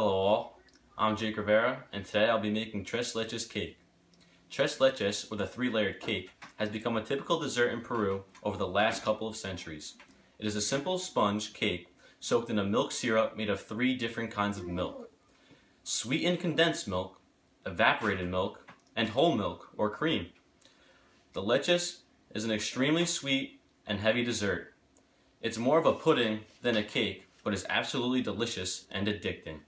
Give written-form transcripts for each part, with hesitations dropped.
Hello all, I'm Jake Rivera, and today I'll be making tres leches cake. Tres leches, or the three-layered cake, has become a typical dessert in Peru over the last couple of centuries. It is a simple sponge cake soaked in a milk syrup made of 3 different kinds of milk: sweetened condensed milk, evaporated milk, and whole milk or cream. The leches is an extremely sweet and heavy dessert. It's more of a pudding than a cake, but is absolutely delicious and addicting.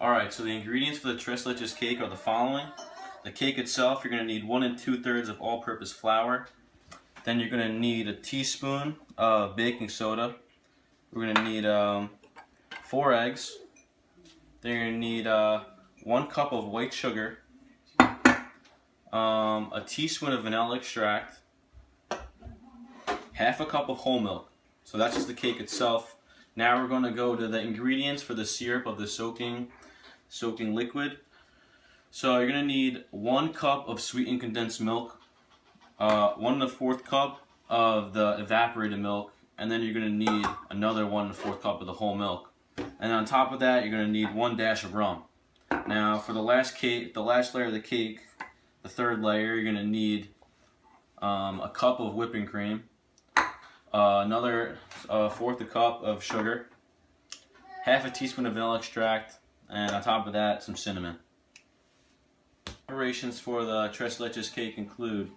Alright, so the ingredients for the tres leches cake are the following. The cake itself, you're going to need 1 2/3 of all-purpose flour. Then you're going to need a teaspoon of baking soda. We're going to need 4 eggs. Then you're going to need 1 cup of white sugar, a teaspoon of vanilla extract, half a cup of whole milk. So that's just the cake itself. Now we're going to go to the ingredients for the syrup of the soaking liquid. So you're going to need 1 cup of sweetened condensed milk, 1 1/4 cup of the evaporated milk, and then you're going to need another 1 1/4 cup of the whole milk. And on top of that, you're going to need 1 dash of rum. Now for the last layer of the cake, the 3rd layer, you're going to need a cup of whipping cream, another 1/4 cup of sugar, half a teaspoon of vanilla extract, and on top of that, some cinnamon. Preparations for the tres leches cake include: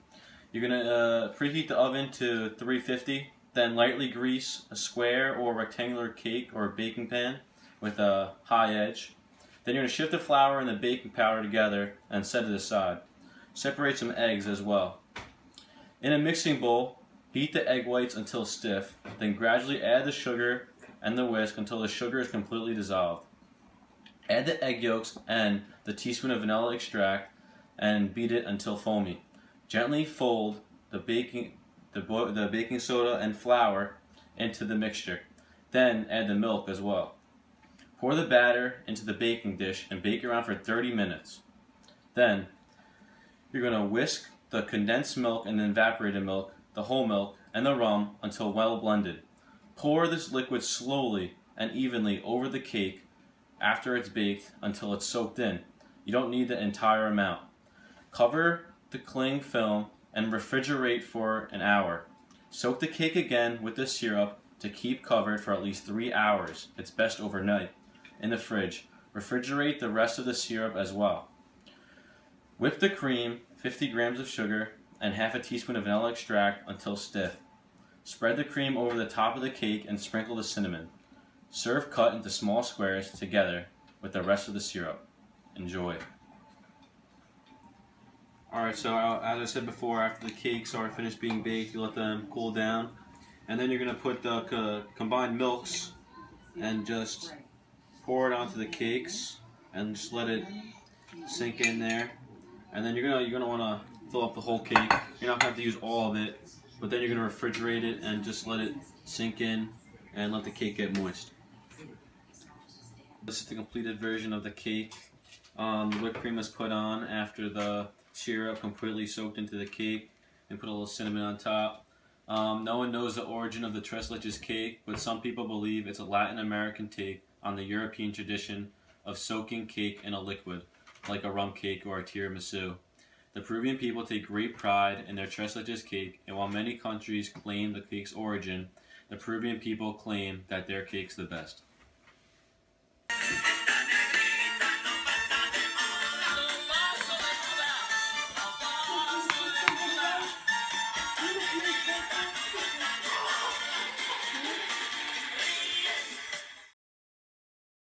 you're going to preheat the oven to 350, then lightly grease a square or rectangular cake or baking pan with a high edge. Then you're going to shift the flour and the baking powder together and set it aside. Separate some eggs as well. In a mixing bowl, beat the egg whites until stiff, then gradually add the sugar and the whisk until the sugar is completely dissolved. Add the egg yolks and the teaspoon of vanilla extract and beat it until foamy. Gently fold the baking soda and flour into the mixture. Then add the milk as well. Pour the batter into the baking dish and bake around for 30 minutes. Then you're going to whisk the condensed milk and the evaporated milk, the whole milk, and the rum until well blended. Pour this liquid slowly and evenly over the cake after it's baked until it's soaked in. You don't need the entire amount. Cover the cling film and refrigerate for an hour. Soak the cake again with the syrup to keep covered for at least 3 hours. It's best overnight in the fridge. Refrigerate the rest of the syrup as well. Whip the cream, 50 grams of sugar, and half a teaspoon of vanilla extract until stiff. Spread the cream over the top of the cake and sprinkle the cinnamon. Serve cut into small squares together with the rest of the syrup. Enjoy. Alright, so as I said before, after the cakes are finished being baked, you let them cool down. And then you're going to put the combined milks and just pour it onto the cakes and just let it sink in there. And then you're gonna want to fill up the whole cake. You're not going to have to use all of it, but then you're going to refrigerate it and just let it sink in and let the cake get moist. This is the completed version of the cake. The whipped cream is put on after the syrup completely soaked into the cake, and put a little cinnamon on top. No one knows the origin of the tres leches cake, but some people believe it's a Latin American take on the European tradition of soaking cake in a liquid, like a rum cake or a tiramisu. The Peruvian people take great pride in their tres leches cake, and while many countries claim the cake's origin, the Peruvian people claim that their cake's the best.